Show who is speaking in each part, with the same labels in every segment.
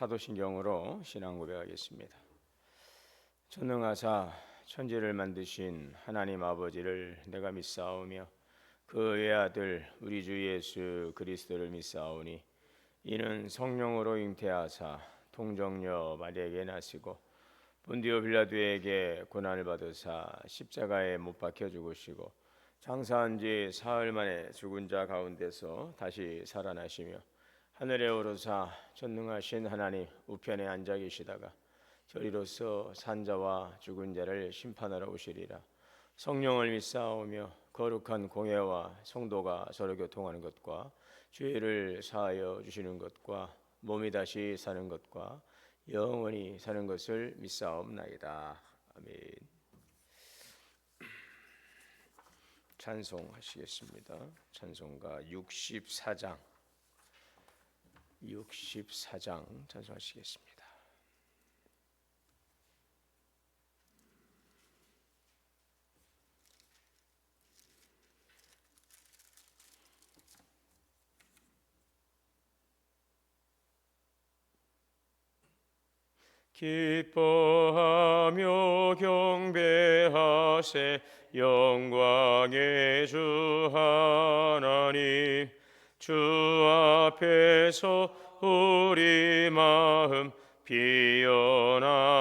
Speaker 1: 사도신경으로 신앙 고백하겠습니다. 전능하사 천지를 만드신 하나님 아버지를 내가 믿사오며 그 외아들 우리 주 예수 그리스도를 믿사오니 이는 성령으로 잉태하사 통정녀 마리아에게 나시고 본디오 빌라도에게 고난을 받으사 십자가에 못 박혀 죽으시고 장사한 지 사흘 만에 죽은 자 가운데서 다시 살아나시며 하늘에 오르사 전능하신 하나님 우편에 앉아 계시다가 저리로서 산자와 죽은 자를 심판하러 오시리라. 성령을 믿사오며 거룩한 공회와 성도가 서로 교통하는 것과 죄를 사하여 주시는 것과 몸이 다시 사는 것과 영원히 사는 것을 믿사옵나이다. 아멘. 찬송하시겠습니다. 찬송가 64장 찬송하시겠습니다. 기뻐하며 경배하세 영광의 주 하나님, 주 앞에서 우리 마음 피어나는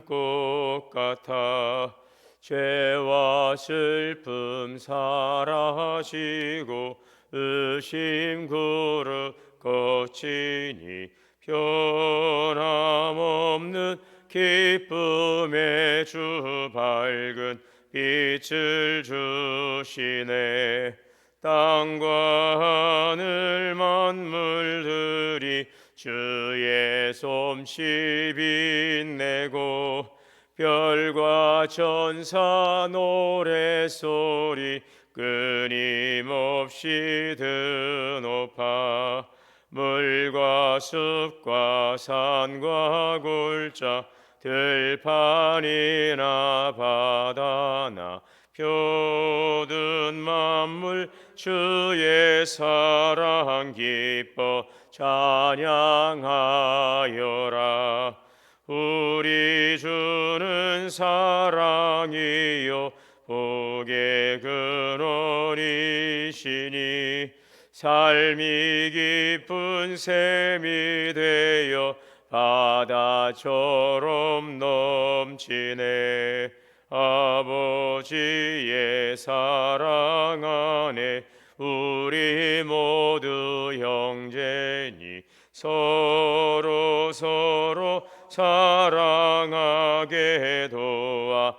Speaker 1: 꽃 같아 죄와 슬픔 사라지고 의심 그릇 거치니 변함없는 기쁨의 주 밝은 빛을 주시네. 땅과 하늘 만물들이 주의 솜씨 빛내고 별과 천사 노래소리 끊임없이 드높아 물과 숲과 산과 골짜 들판이나 바다나 표든 만물 주의 사랑 기뻐 찬양하여라. 우리 주는 사랑이요 복의 근원이시니 삶이 깊은 샘이 되어 바다처럼 넘치네. 아버지의 사랑 안에 우리 모두 형제니 서로 사랑하게 도와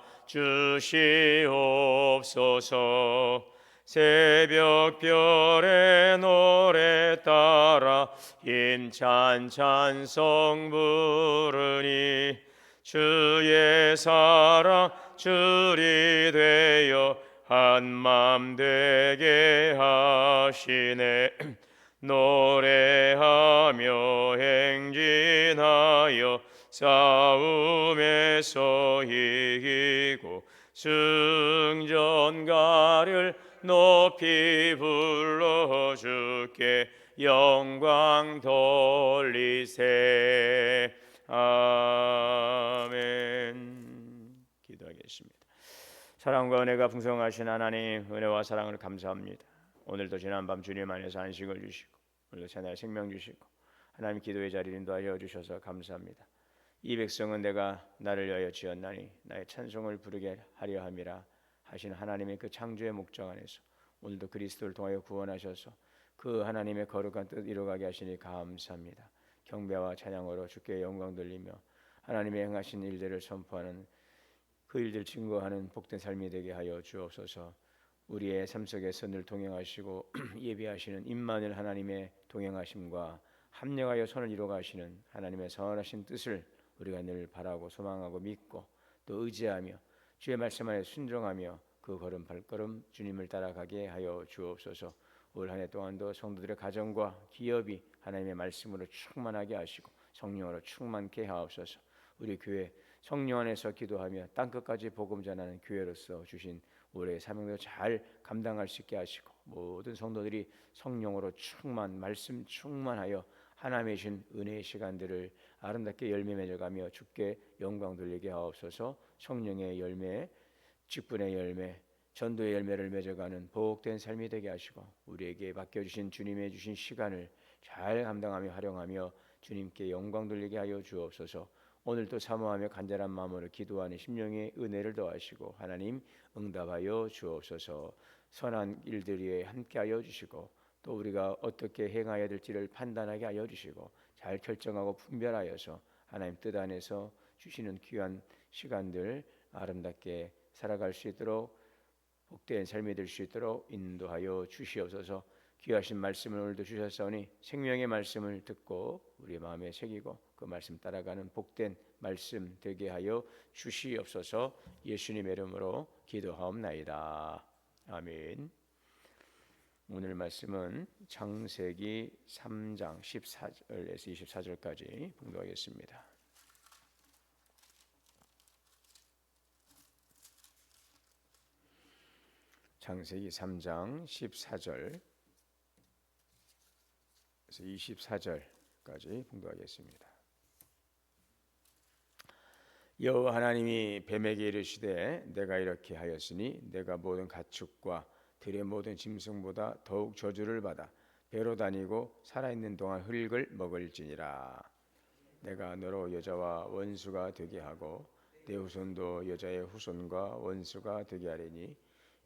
Speaker 1: 주시옵소서. 새벽별의 노래 따라 힘찬 찬송 부르니 주의 사랑 줄이 되어 한맘 되게 하시네. 노래하며 행진하여 싸움에서 이기고 승전가를 높이 불러 주께 영광 돌리세. 아멘. 기도하겠습니다. 사랑과 은혜가 풍성하신 하나님, 은혜와 사랑을 감사합니다. 오늘도 지난밤 주님 안에서 안식을 주시고 오늘도 새날 생명 주시고 하나님 기도의 자리를 인도하여 주셔서 감사합니다. 이 백성은 내가 나를 위하여 지었나니 나의 찬송을 부르게 하려 함이라 하신 하나님의 그 창조의 목적 안에서 오늘도 그리스도를 통하여 구원하셔서 그 하나님의 거룩한 뜻 이루어가게 하시니 감사합니다. 경배와 찬양으로 주께 영광 돌리며 하나님의 행하신 일들을 선포하는 그 일들 증거하는 복된 삶이 되게 하여 주옵소서. 우리의 삶 속에서 늘 동행하시고 예비하시는 임마누엘 하나님의 동행하심과 합력하여 선을 이루어가시는 하나님의 선하신 뜻을 우리가 늘 바라고 소망하고 믿고 또 의지하며 주의 말씀 안에 순종하며 그 걸음 발걸음 주님을 따라가게 하여 주옵소서. 올 한 해 동안도 성도들의 가정과 기업이 하나님의 말씀으로 충만하게 하시고 성령으로 충만케 하옵소서. 우리 교회 성령 안에서 기도하며 땅끝까지 복음 전하는 교회로서 주신 올해의 사명도 잘 감당할 수 있게 하시고 모든 성도들이 성령으로 충만 말씀 충만하여 하나님의 신 은혜의 시간들을 아름답게 열매 맺어가며 주께 영광 돌리게 하옵소서. 성령의 열매, 직분의 열매, 전도의 열매를 맺어가는 복된 삶이 되게 하시고 우리에게 맡겨주신 주님의 주신 시간을 잘 감당하며 활용하며 주님께 영광 돌리게 하여 주옵소서. 오늘도 사모하며 간절한 마음으로 기도하는 심령의 은혜를 더하시고 하나님 응답하여 주옵소서. 선한 일들에 함께하여 주시고 또 우리가 어떻게 행하여야 될지를 판단하게 하여 주시고 잘 결정하고 분별하여서 하나님 뜻 안에서 주시는 귀한 시간들 아름답게 살아갈 수 있도록 복된 삶이 될 수 있도록 인도하여 주시옵소서. 귀하신 말씀을 오늘도 주셨사오니 생명의 말씀을 듣고 우리 마음에 새기고 그 말씀 따라가는 복된 말씀 되게 하여 주시옵소서. 예수님의 이름으로 기도하옵나이다. 아멘. 오늘 말씀은 창세기 3장 14절에서 24절까지 봉독하겠습니다. 창세기 3장 14절에서 24절까지 봉독하겠습니다. 여호와 하나님이 뱀에게 이르시되 내가 이렇게 하였으니 내가 모든 가축과 들의 모든 짐승보다 더욱 저주를 받아 배로 다니고 살아있는 동안 흙을 먹을지니라. 내가 너로 여자와 원수가 되게 하고 내 후손도 여자의 후손과 원수가 되게 하리니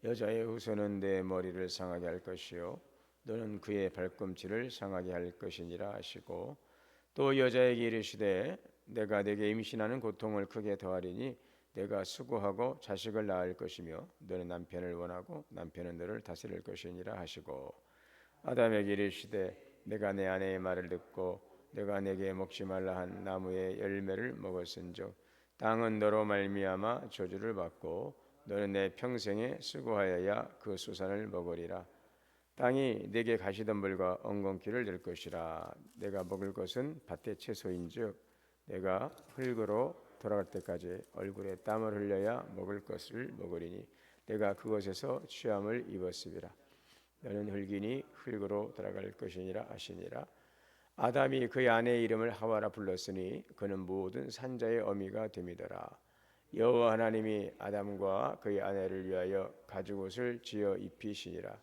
Speaker 1: 여자의 후손은 내 머리를 상하게 할 것이요 너는 그의 발꿈치를 상하게 할 것이니라 하시고 또 여자에게 이르시되 내가 내게 임신하는 고통을 크게 더하리니 내가 수고하고 자식을 낳을 것이며 너는 남편을 원하고 남편은 너를 다스릴 것이니라 하시고 아담에게 이르시되 내가 내 아내의 말을 듣고 내가 내게 먹지 말라 한 나무의 열매를 먹었은즉 땅은 너로 말미암아 저주를 받고 너는 내 평생에 수고하여야 그 수산을 먹으리라. 땅이 내게 가시덤불과 엉겅퀴를 낼 것이라. 내가 먹을 것은 밭의 채소인즉 내가 흙으로 돌아갈 때까지 얼굴에 땀을 흘려야 먹을 것을 먹으리니 내가 그것에서 취함을 입었으리라. 너는 흙이니 흙으로 돌아갈 것이니라 하시니라. 아담이 그의 아내의 이름을 하와라 불렀으니 그는 모든 산자의 어미가 됨이더라. 여호와 하나님이 아담과 그의 아내를 위하여 가죽옷을 지어 입히시니라.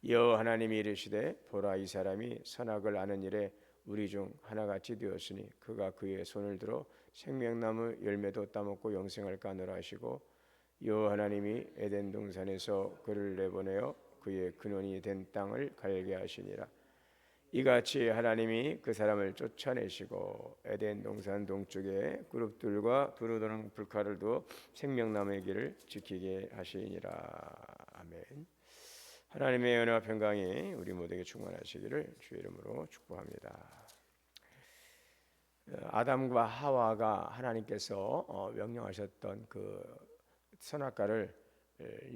Speaker 1: 여호와 하나님이 이르시되 보라 이 사람이 선악을 아는 일에 우리 중 하나같이 되었으니 그가 그의 손을 들어 생명나무 열매도 따먹고 영생할까 하노라 하시고 여호와 하나님이 에덴 동산에서 그를 내보내어 그의 근원이 된 땅을 갈게 하시니라. 이같이 하나님이 그 사람을 쫓아내시고 에덴 동산 동쪽에 그룹들과 두루두루 불칼을 두어 생명나무의 길을 지키게 하시니라. 아멘. 하나님의 은혜와 평강이 우리 모두에게 충만하시기를 주의 이름으로 축복합니다. 아담과 하와가 하나님께서 명령하셨던 그 선악과를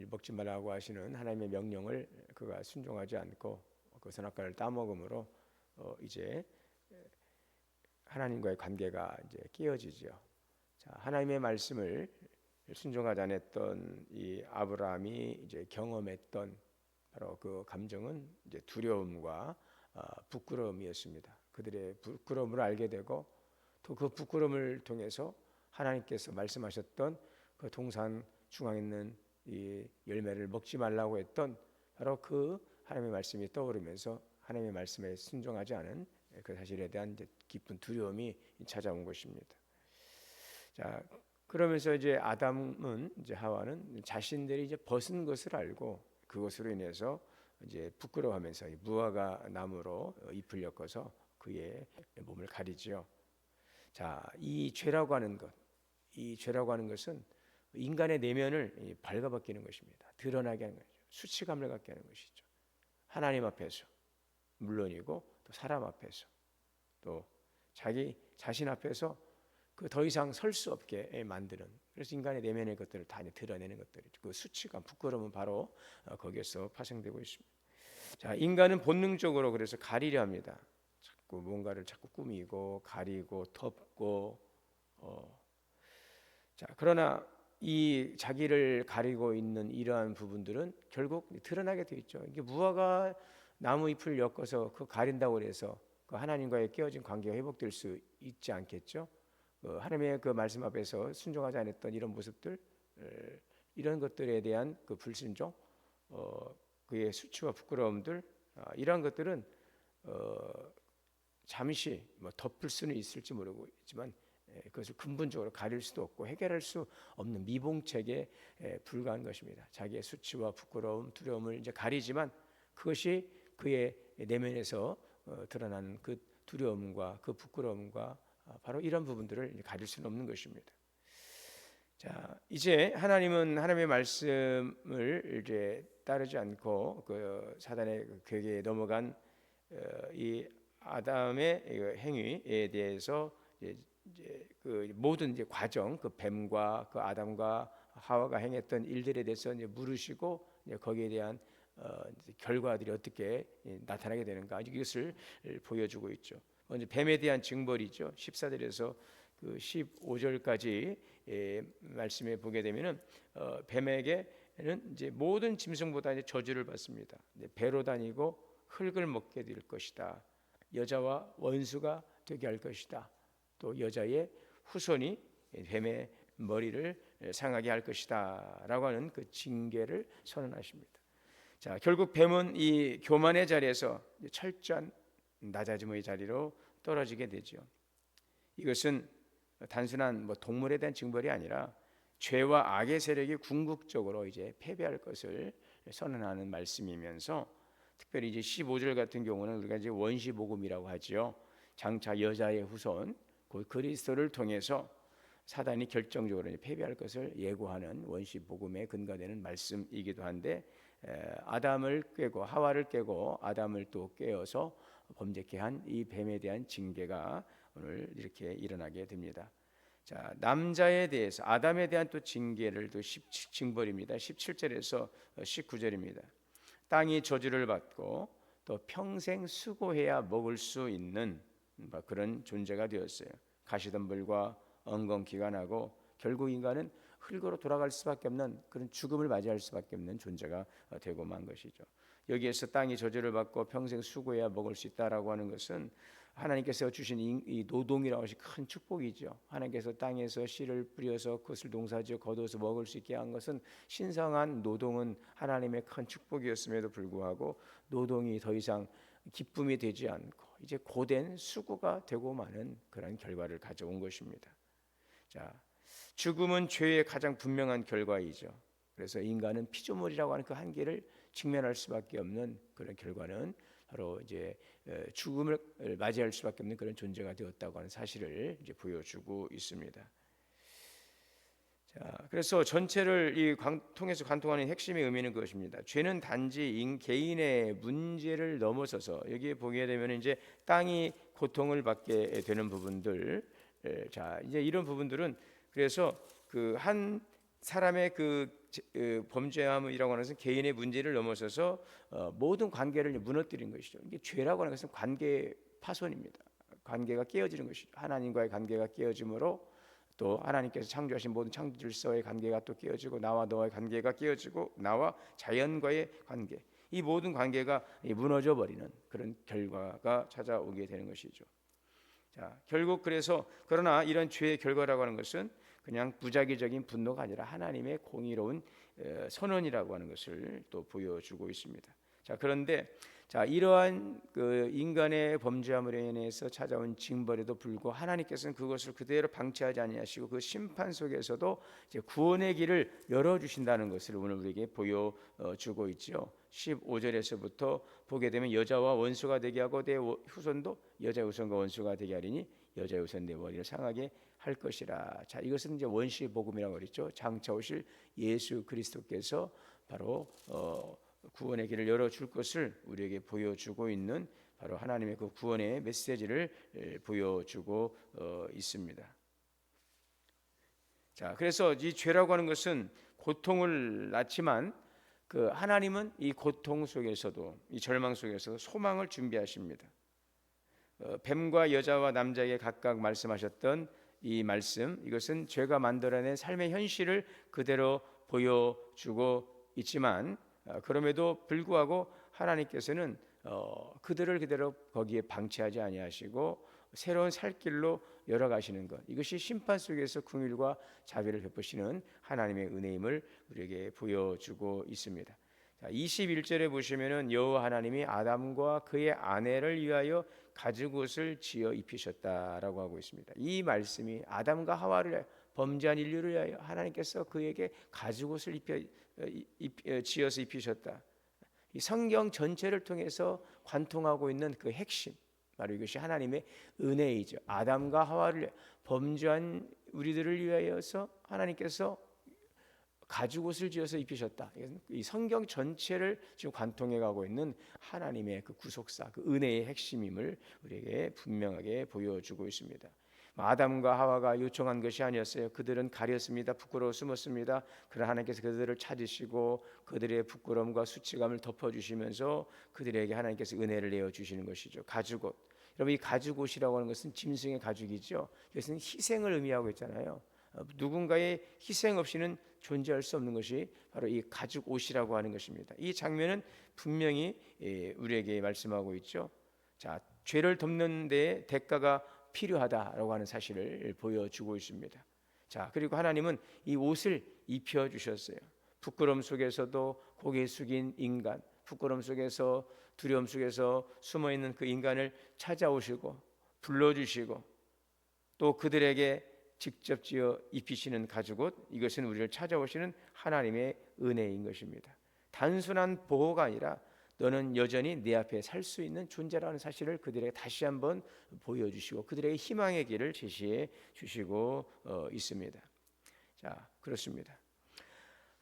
Speaker 1: 먹지 말라고 하시는 하나님의 명령을 그가 순종하지 않고 그 선악과를 따먹음으로 이제 하나님과의 관계가 이제 깨어지죠. 자, 하나님의 말씀을 순종하지 않았던 이 아브라함이 이제 경험했던 바로 그 감정은 이제 두려움과 부끄러움이었습니다. 그들의 부끄러움을 알게 되고 또 그 부끄러움을 통해서 하나님께서 말씀하셨던 그 동산 중앙에 있는 이 열매를 먹지 말라고 했던 바로 그 하나님의 말씀이 떠오르면서 하나님의 말씀에 순종하지 않은 그 사실에 대한 이제 깊은 두려움이 찾아온 것입니다. 자, 그러면서 이제 아담은 이제 하와는 자신들이 이제 벗은 것을 알고 그것으로 인해서 이제 부끄러워하면서 무화과 나무로 잎을 엮어서 그의 몸을 가리지요. 자, 이 죄라고 하는 것은 인간의 내면을 발가벗기는 것입니다. 드러나게 하는 거죠. 수치감을 갖게 하는 것이죠. 하나님 앞에서 물론이고 또 사람 앞에서 또 자기 자신 앞에서 그 더 이상 설 수 없게 만드는, 그래서 인간의 내면의 것들을 다 드러내는 것들이죠. 그 수치감, 부끄러움은 바로 거기에서 파생되고 있습니다. 자, 인간은 본능적으로 그래서 가리려 합니다. 자꾸 뭔가를 자꾸 꾸미고 가리고 덮고 자, 그러나 이 자기를 가리고 있는 이러한 부분들은 결국 드러나게 되어 있죠. 이게 무화과 나무 잎을 엮어서 그 가린다고 해서 그 하나님과의 깨어진 관계가 회복될 수 있지 않겠죠? 하나님의 그 말씀 앞에서 순종하지 않았던 이런 모습들, 이런 것들에 대한 그 불순종, 그의 수치와 부끄러움들, 이러한 것들은 잠시 덮을 수는 있을지 모르겠지만 그것을 근본적으로 가릴 수도 없고 해결할 수 없는 미봉책에 불과한 것입니다. 자기의 수치와 부끄러움, 두려움을 이제 가리지만 그것이 그의 내면에서 드러나는 그 두려움과 그 부끄러움과 바로 이런 부분들을 가릴 수는 없는 것입니다. 자, 이제 하나님은 하나님의 말씀을 이제 따르지 않고 그 사단의 괴계에 넘어간 이 아담의 행위에 대해서 이제 그 모든 이제 과정, 그 뱀과 그 아담과 하와가 행했던 일들에 대해서 이제 물으시고 이제 거기에 대한 이제 결과들이 어떻게 나타나게 되는가 이것을 보여주고 있죠. 먼저 뱀에 대한 징벌이죠. 14절에서 그 15절까지 말씀에 보게 되면은 뱀에게는 이제 모든 짐승보다 이제 저주를 받습니다. 배로 다니고 흙을 먹게 될 것이다. 여자와 원수가 되게 할 것이다. 또 여자의 후손이 뱀의 머리를 상하게 할 것이다라고 하는 그 징계를 선언하십니다. 자, 결국 뱀은 이 교만의 자리에서 철저한 낮아짐의 자리로 떨어지게 되죠. 이것은 단순한 동물에 대한 징벌이 아니라 죄와 악의 세력이 궁극적으로 이제 패배할 것을 선언하는 말씀이면서 특별히 이제 15절 같은 경우는 우리가 이제 원시 복음이라고 하지요. 장차 여자의 후손 그 그리스도를 통해서 사단이 결정적으로 패배할 것을 예고하는 원시 복음에 근거되는 말씀이기도 한데 아담을 깨고 하와를 깨고 아담을 또 깨어서 범죄케 한 이 뱀에 대한 징계가 오늘 이렇게 일어나게 됩니다. 자, 남자에 대해서 아담에 대한 또 징계를 또 징벌입니다. 17절에서 19절입니다. 땅이 저주를 받고 또 평생 수고해야 먹을 수 있는 그런 존재가 되었어요. 가시덤불과 엉겅퀴가 나고 결국 인간은 흙으로 돌아갈 수밖에 없는 그런 죽음을 맞이할 수밖에 없는 존재가 되고 만 것이죠. 여기에서 땅이 저주를 받고 평생 수고해야 먹을 수 있다라고 하는 것은 하나님께서 주신 이 노동이라고 하신 큰 축복이죠. 하나님께서 땅에서 씨를 뿌려서 그것을 농사지어 거두어서 먹을 수 있게 한 것은 신성한 노동은 하나님의 큰 축복이었음에도 불구하고 노동이 더 이상 기쁨이 되지 않고 이제 고된 수고가 되고 마는 그런 결과를 가져온 것입니다. 자, 죽음은 죄의 가장 분명한 결과이죠. 그래서 인간은 피조물이라고 하는 그 한계를 직면할 수밖에 없는 그런 결과는 바로 이제 죽음을 맞이할 수밖에 없는 그런 존재가 되었다고 하는 사실을 이제 보여주고 있습니다. 자, 그래서 전체를 통해서 관통하는 핵심의 의미는 그것입니다. 죄는 단지 개인의 문제를 넘어서서 여기에 보게 되면 이제 땅이 고통을 받게 되는 부분들, 자 이제 이런 부분들은 그래서 그 한 사람의 그 범죄함이라고 하는 것은 개인의 문제를 넘어서서 모든 관계를 무너뜨린 것이죠. 이게 죄라고 하는 것은 관계 파손입니다. 관계가 깨어지는 것이죠. 하나님과의 관계가 깨어짐으로 또 하나님께서 창조하신 모든 창조 질서의 관계가 또 깨어지고 나와 너와의 관계가 깨어지고 나와 자연과의 관계 이 모든 관계가 무너져 버리는 그런 결과가 찾아오게 되는 것이죠. 자, 결국 그래서 그러나 이런 죄의 결과라고 하는 것은 그냥 부작위적인 분노가 아니라 하나님의 공의로운 선언이라고 하는 것을 또 보여주고 있습니다. 자, 그런데 자 이러한 그 인간의 범죄함으로 인해서 찾아온 징벌에도 불구하고 하나님께서는 그것을 그대로 방치하지 아니하시고 그 심판 속에서도 이제 구원의 길을 열어 주신다는 것을 오늘 우리에게 보여주고 있죠. 15절에서부터 보게 되면 여자와 원수가 되게 하고 내 후손도 여자의 후손과 원수가 되게 하리니 여자의 후손 내 머리를 상하게 할 것이라. 자, 이것은 이제 원시 복음이라고 그랬죠. 장차 오실 예수 그리스도께서 바로 구원의 길을 열어줄 것을 우리에게 보여주고 있는 바로 하나님의 그 구원의 메시지를 보여주고 있습니다. 자, 그래서 이 죄라고 하는 것은 고통을 낳지만 그 하나님은 이 고통 속에서도 이 절망 속에서도 소망을 준비하십니다. 뱀과 여자와 남자에게 각각 말씀하셨던 이 말씀 이것은 죄가 만들어낸 삶의 현실을 그대로 보여주고 있지만 그럼에도 불구하고 하나님께서는 그들을 그대로 거기에 방치하지 아니하시고 새로운 살 길로 열어가시는 것, 이것이 심판 속에서 긍휼과 자비를 베푸시는 하나님의 은혜임을 우리에게 보여주고 있습니다. 자, 21절에 보시면은 여호와 하나님이 아담과 그의 아내를 위하여 가죽옷을 지어 입히셨다라고 하고 있습니다. 이 말씀이 아담과 하와를 범죄한 인류를 위하여 하나님께서 그에게 가죽옷을 지어서 입히셨다. 이 성경 전체를 통해서 관통하고 있는 그 핵심, 바로 이것이 하나님의 은혜이죠. 아담과 하와를 범죄한 우리들을 위하여서 하나님께서 가죽옷을 지어서 입히셨다. 이 성경 전체를 지금 관통해 가고 있는 하나님의 그 구속사, 그 은혜의 핵심임을 우리에게 분명하게 보여주고 있습니다. 아담과 하와가 요청한 것이 아니었어요. 그들은 가렸습니다. 부끄러워 숨었습니다. 그러나 하나님께서 그들을 찾으시고 그들의 부끄러움과 수치감을 덮어주시면서 그들에게 하나님께서 은혜를 내어주시는 것이죠. 가죽옷. 여러분, 이 가죽옷이라고 하는 것은 짐승의 가죽이죠. 이것은 희생을 의미하고 있잖아요. 누군가의 희생 없이는 존재할 수 없는 것이 바로 이 가죽옷이라고 하는 것입니다. 이 장면은 분명히 우리에게 말씀하고 있죠. 자, 죄를 덮는 데 대가가 필요하다라고 하는 사실을 보여주고 있습니다. 자, 그리고 하나님은 이 옷을 입혀 주셨어요. 부끄러움 속에서도 고개 숙인 인간, 부끄러움 속에서 두려움 속에서 숨어 있는 그 인간을 찾아오시고 불러주시고 또 그들에게 직접 지어 입히시는 가죽옷, 이것은 우리를 찾아오시는 하나님의 은혜인 것입니다. 단순한 보호가 아니라 너는 여전히 내 앞에 살 수 있는 존재라는 사실을 그들에게 다시 한번 보여주시고 그들에게 희망의 길을 제시해 주시고 있습니다. 자, 그렇습니다.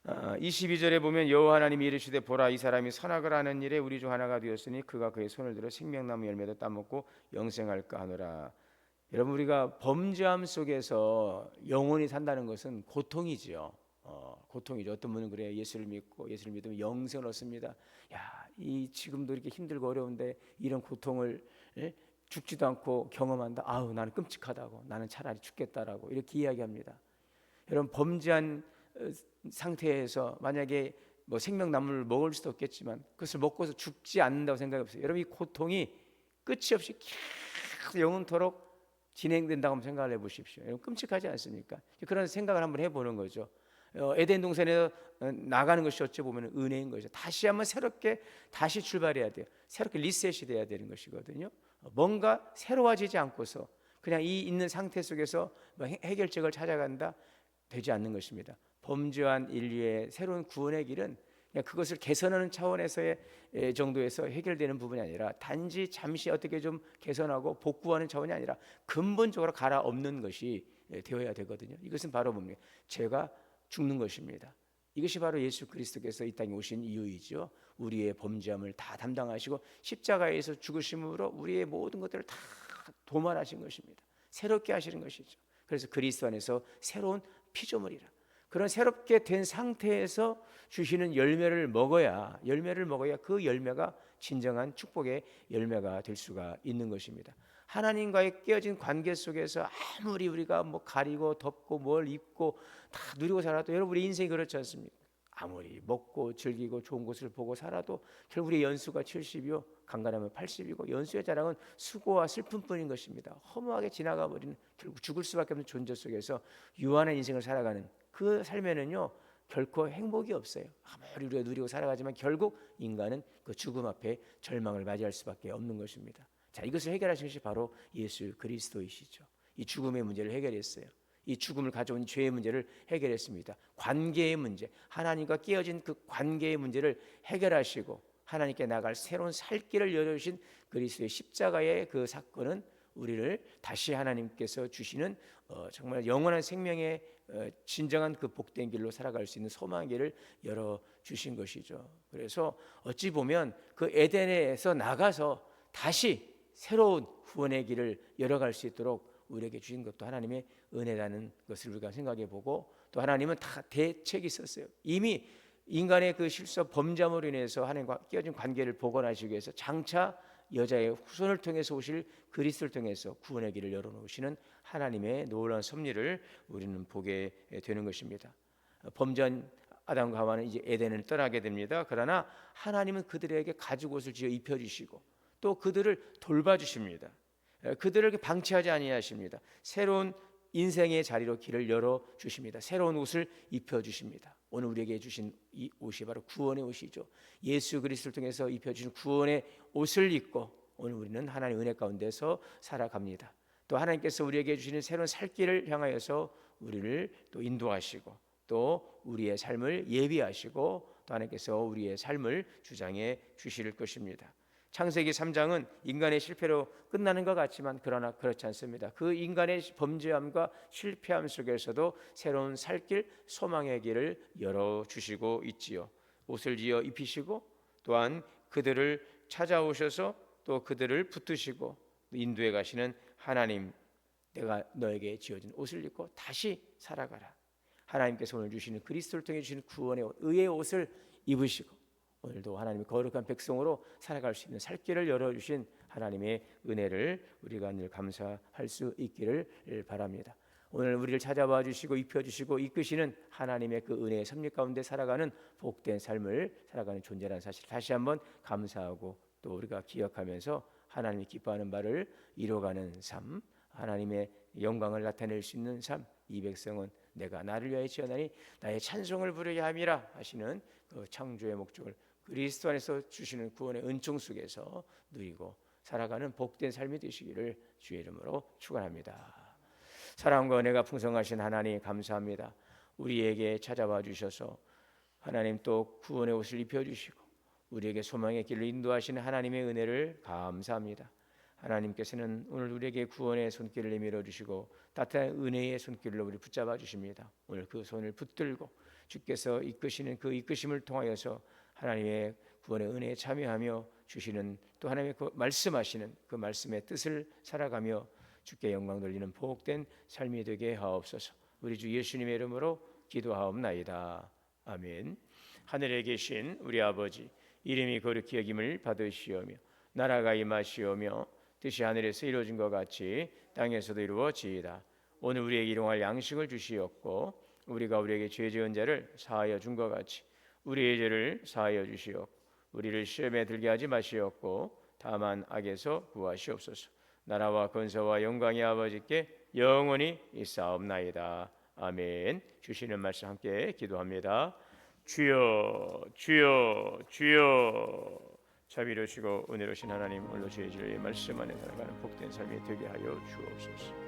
Speaker 1: 22절에 보면 여호와 하나님이 이르시되 보라, 이 사람이 선악을 하는 일에 우리 중 하나가 되었으니 그가 그의 손을 들어 생명나무 열매도 따먹고 영생할까 하노라. 여러분, 우리가 범죄함 속에서 영원히 산다는 것은 고통이지요. 고통이죠. 어떤 분은 그래요. 예수를 믿으면 영생을 얻습니다. 야, 이 지금도 이렇게 힘들고 어려운데 이런 고통을 죽지도 않고 경험한다. 아우, 나는 끔찍하다고. 나는 차라리 죽겠다라고 이렇게 이야기합니다. 여러분, 범죄한 상태에서 만약에 뭐 생명나무를 먹을 수도 없겠지만 그것을 먹고서 죽지 않는다고 생각해 보세요. 여러분, 이 고통이 끝이 없이 계속 영원토록 진행된다고 한번 생각을 해보십시오. 여러분, 끔찍하지 않습니까? 그런 생각을 한번 해보는 거죠. 에덴 동산에서 나가는 것이 어찌 보면 은혜인 거죠. 다시 한번 새롭게 다시 출발해야 돼요. 새롭게 리셋이 돼야 되는 것이거든요. 뭔가 새로워지지 않고서 그냥 이 있는 상태 속에서 해결책을 찾아간다, 되지 않는 것입니다. 범죄한 인류의 새로운 구원의 길은 그냥 그것을 개선하는 차원에서의 정도에서 해결되는 부분이 아니라 단지 잠시 어떻게 좀 개선하고 복구하는 차원이 아니라 근본적으로 갈아엎는 것이 되어야 되거든요. 이것은 바로 뭡니까? 죄가 죽는 것입니다. 이것이 바로 예수 그리스도께서 이 땅에 오신 이유이죠. 우리의 범죄함을 다 담당하시고 십자가에서 죽으심으로 우리의 모든 것들을 다 도말하신 것입니다. 새롭게 하시는 것이죠. 그래서 그리스도 안에서 새로운 피조물이라. 그런 새롭게 된 상태에서 주시는 열매를 먹어야 그 열매가 진정한 축복의 열매가 될 수가 있는 것입니다. 하나님과의 깨어진 관계 속에서 아무리 우리가 뭐 가리고 덮고 뭘 입고 다 누리고 살아도 여러분, 우리 인생이 그렇지 않습니까? 아무리 먹고 즐기고 좋은 곳을 보고 살아도 결국 우리의 연수가 70이요 강간하면 80이고 연수의 자랑은 수고와 슬픔뿐인 것입니다. 허무하게 지나가 버리는, 결국 죽을 수밖에 없는 존재 속에서 유한한 인생을 살아가는 그 삶에는요 결코 행복이 없어요. 아무리 우리가 누리고 살아가지만 결국 인간은 그 죽음 앞에 절망을 맞이할 수밖에 없는 것입니다. 자, 이것을 해결하신 것이 바로 예수 그리스도이시죠. 이 죽음의 문제를 해결했어요. 이 죽음을 가져온 죄의 문제를 해결했습니다. 관계의 문제, 하나님과 깨어진 그 관계의 문제를 해결하시고 하나님께 나갈 새로운 살 길을 열어주신 그리스도의 십자가의 그 사건은 우리를 다시 하나님께서 주시는 정말 영원한 생명의 진정한 그 복된 길로 살아갈 수 있는 소망의 길을 열어주신 것이죠. 그래서 어찌 보면 그 에덴에서 나가서 다시 새로운 구원의 길을 열어갈 수 있도록 우리에게 주신 것도 하나님의 은혜라는 것을 우리가 생각해 보고, 또 하나님은 다 대책이 있었어요. 이미 인간의 그 실수 범죄함으로 인해서 하나님과 깨어진 관계를 복원하시기 위해서 장차 여자의 후손을 통해서 오실 그리스도를 통해서 구원의 길을 열어놓으시는 하나님의 놀라운 섭리를 우리는 보게 되는 것입니다. 범죄한 아담과 하와는 이제 에덴을 떠나게 됩니다. 그러나 하나님은 그들에게 가죽 옷을 지어 입혀주시고 또 그들을 돌봐주십니다. 그들을 방치하지 아니하십니다. 새로운 인생의 자리로 길을 열어 주십니다. 새로운 옷을 입혀 주십니다. 오늘 우리에게 주신 이 옷이 바로 구원의 옷이죠. 예수 그리스도를 통해서 입혀 주신 구원의 옷을 입고 오늘 우리는 하나님의 은혜 가운데서 살아갑니다. 또 하나님께서 우리에게 주시는 새로운 살 길을 향하여서 우리를 또 인도하시고 또 우리의 삶을 예비하시고 또 하나님께서 우리의 삶을 주장해 주실 것입니다. 창세기 3장은 인간의 실패로 끝나는 것 같지만 그러나 그렇지 않습니다. 그 인간의 범죄함과 실패함 속에서도 새로운 살길, 소망의 길을 열어주시고 있지요. 옷을 지어 입히시고 또한 그들을 찾아오셔서 또 그들을 붙드시고 인도해 가시는 하나님, 내가 너에게 지어진 옷을 입고 다시 살아가라. 하나님께서 오늘 주시는 그리스도를 통해 주시는 구원의 옷, 의의 옷을 입으시고 오늘도 하나님의 거룩한 백성으로 살아갈 수 있는 살 길을 열어주신 하나님의 은혜를 우리가 늘 감사할 수 있기를 바랍니다. 오늘 우리를 찾아와 주시고 입혀주시고 이끄시는 하나님의 그 은혜의 섭리 가운데 살아가는 복된 삶을 살아가는 존재라는 사실 다시 한번 감사하고 또 우리가 기억하면서 하나님이 기뻐하는 바를 이루어가는 삶, 하나님의 영광을 나타낼 수 있는 삶, 이 백성은 내가 나를 위하여 지어나니 나의 찬송을 부르게 함이라 하시는 그 창조의 목적을 그리스도 안에서 주시는 구원의 은총 속에서 누리고 살아가는 복된 삶이 되시기를 주의 이름으로 축원합니다. 사랑과 은혜가 풍성하신 하나님 감사합니다. 우리에게 찾아와 주셔서 하나님 또 구원의 옷을 입혀주시고 우리에게 소망의 길을 인도하시는 하나님의 은혜를 감사합니다. 하나님께서는 오늘 우리에게 구원의 손길을 내밀어 주시고 따뜻한 은혜의 손길로 우리 붙잡아 주십니다. 오늘 그 손을 붙들고 주께서 이끄시는 그 이끄심을 통하여서 하나님의 구원의 은혜에 참여하며 주시는 또 하나님의 그 말씀하시는 그 말씀의 뜻을 살아가며 주께 영광 돌리는 복된 삶이 되게 하옵소서. 우리 주 예수님의 이름으로 기도하옵나이다. 아멘. 하늘에 계신 우리 아버지 이름이 거룩히 여김을 받으시오며 나라가 임하시오며 뜻이 하늘에서 이루어진 것 같이 땅에서도 이루어지이다. 오늘 우리에게 일용할 양식을 주시옵고 우리가 우리에게 죄 지은 자를 사하여 준 것 같이 우리의 죄를 사하여 주시옵고 우리를 시험에 들게 하지 마시옵고 다만 악에서 구하시옵소서. 나라와 권세와 영광의 아버지께 영원히 있사옵나이다. 아멘. 주시는 말씀 함께 기도합니다. 주여 주여 주여. 자비로우시고 은혜로우신 하나님, 오늘도 저희 주의 말씀 안에 살아가는 복된 삶이 되게 하여 주옵소서.